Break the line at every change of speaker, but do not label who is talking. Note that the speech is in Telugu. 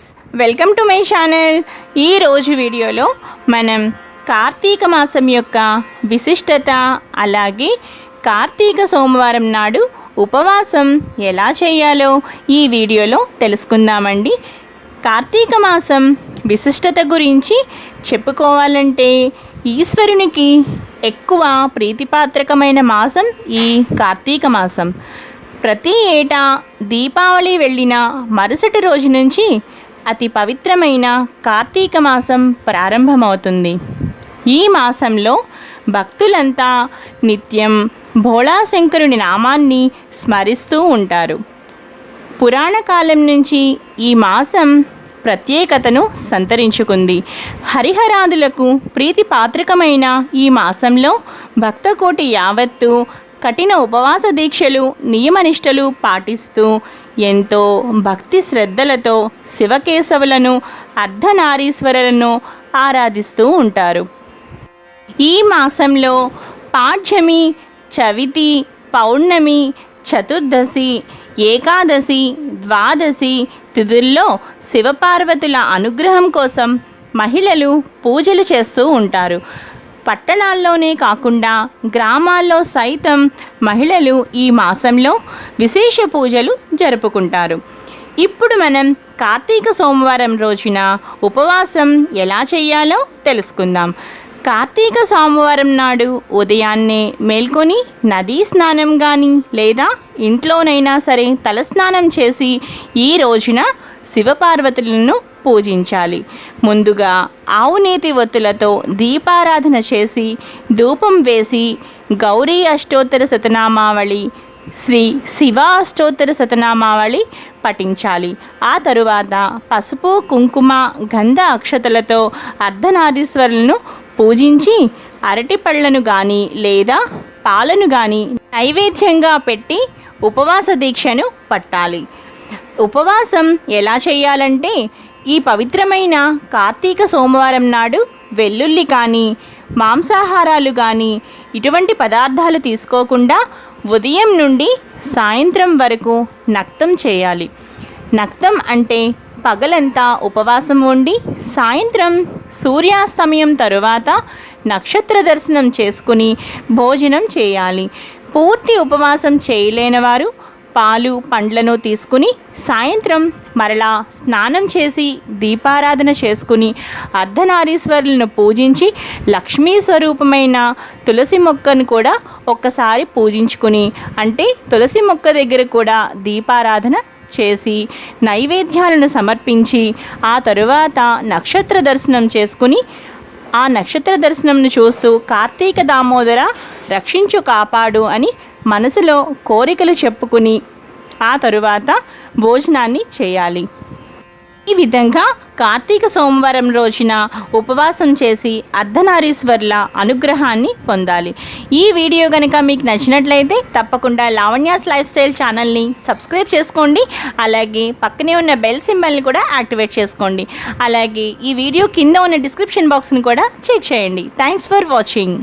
Friends, welcome to my channel. ఈరోజు వీడియోలో మనం కార్తీక మాసం యొక్క విశిష్టత, అలాగే కార్తీక సోమవారం నాడు ఉపవాసం ఎలా చేయాలో ఈ వీడియోలో తెలుసుకుందామండి. కార్తీక మాసం విశిష్టత గురించి చెప్పుకోవాలంటే ఈశ్వరునికి ఎక్కువ ప్రీతిపాత్రకమైన మాసం ఈ కార్తీక మాసం. ప్రతి ఏటా దీపావళి వెళ్ళిన మరుసటి రోజు నుంచి అతి పవిత్రమైన కార్తీక మాసం ప్రారంభమవుతుంది. ఈ మాసంలో భక్తులంతా నిత్యం భోళాశంకరుని నామాన్ని స్మరిస్తూ ఉంటారు. పురాణ కాలం నుంచి ఈ మాసం ప్రత్యేకతను సంతరించుకుంది. హరిహరాదులకు ప్రీతిపాత్రకమైన ఈ మాసంలో భక్తకోటి యావత్తు కఠిన ఉపవాస దీక్షలు, నియమనిష్టలు పాటిస్తూ ఎంతో భక్తి శ్రద్ధలతో శివకేశవులను, అర్ధనారీశ్వరులను ఆరాధిస్తూ ఉంటారు. ఈ మాసంలో పాడ్యమి, చవితి, పౌర్ణమి, చతుర్దశి, ఏకాదశి, ద్వాదశి తిథుల్లో శివపార్వతుల అనుగ్రహం కోసం మహిళలు పూజలు చేస్తూ ఉంటారు. పట్టణాల్లోనే కాకుండా గ్రామాల్లో సైతం మహిళలు ఈ మాసంలో విశేష పూజలు జరుపుకుంటారు. ఇప్పుడు మనం కార్తీక సోమవారం రోజున ఉపవాసం ఎలా చేయాలో తెలుసుకుందాం. కార్తీక సోమవారం నాడు ఉదయాన్నే మేల్కొని నదీ స్నానం కానీ లేదా ఇంట్లోనైనా సరే తలస్నానం చేసి ఈ రోజున శివపార్వతులను పూజించాలి. ముందుగా ఆవునేతి ఒత్తులతో దీపారాధన చేసి ధూపం వేసి గౌరీ అష్టోత్తర శతనామావళి, శ్రీ శివ అష్టోత్తర శతనామావళి పఠించాలి. ఆ తరువాత పసుపు, కుంకుమ, గంధ అక్షతలతో అర్ధనారీశ్వరులను పూజించి అరటి పళ్ళను కానీ లేదా పాలను కానీ నైవేద్యంగా పెట్టి ఉపవాస దీక్షను పట్టాలి. ఉపవాసం ఎలా చేయాలంటే ఈ పవిత్రమైన కార్తీక సోమవారం నాడు వెల్లుల్లి కానీ మాంసాహారాలు కానీ ఇటువంటి పదార్థాలు తీసుకోకుండా ఉదయం నుండి సాయంత్రం వరకు నక్తం చేయాలి. నక్తం అంటే పగలంతా ఉపవాసం ఉండి సాయంత్రం సూర్యాస్తమయం తరువాత నక్షత్ర దర్శనం చేసుకుని భోజనం చేయాలి. పూర్తి ఉపవాసం చేయలేని వారు పాలు, పండ్లను తీసుకుని సాయంత్రం మరలా స్నానం చేసి దీపారాధన చేసుకుని అర్ధనారీశ్వరులను పూజించి లక్ష్మీ స్వరూపమైన తులసి మొక్కను కూడా ఒక్కసారి పూజించుకుని, అంటే తులసి మొక్క దగ్గర కూడా దీపారాధన చేసి నైవేద్యాలను సమర్పించి ఆ తరువాత నక్షత్ర దర్శనం చేసుకుని ఆ నక్షత్ర దర్శనంను చూస్తూ కార్తీక దామోదర రక్షించు కాపాడు అని మనసులో కోరికలు చెప్పుకుని ఆ తరువాత భోజనాన్ని చేయాలి. ఈ విధంగా కార్తీక సోమవారం రోజున ఉపవాసం చేసి అర్ధనారీశ్వర్ల అనుగ్రహాన్ని పొందాలి. ఈ వీడియో కనుక మీకు నచ్చినట్లయితే తప్పకుండా లావణ్యాస్ లైఫ్ స్టైల్ ఛానల్ని సబ్స్క్రైబ్ చేసుకోండి. అలాగే పక్కనే ఉన్న బెల్ సింబల్ని కూడా యాక్టివేట్ చేసుకోండి. అలాగే ఈ వీడియో కింద ఉన్న డిస్క్రిప్షన్ బాక్స్ని కూడా చెక్ చేయండి. Thanks for watching.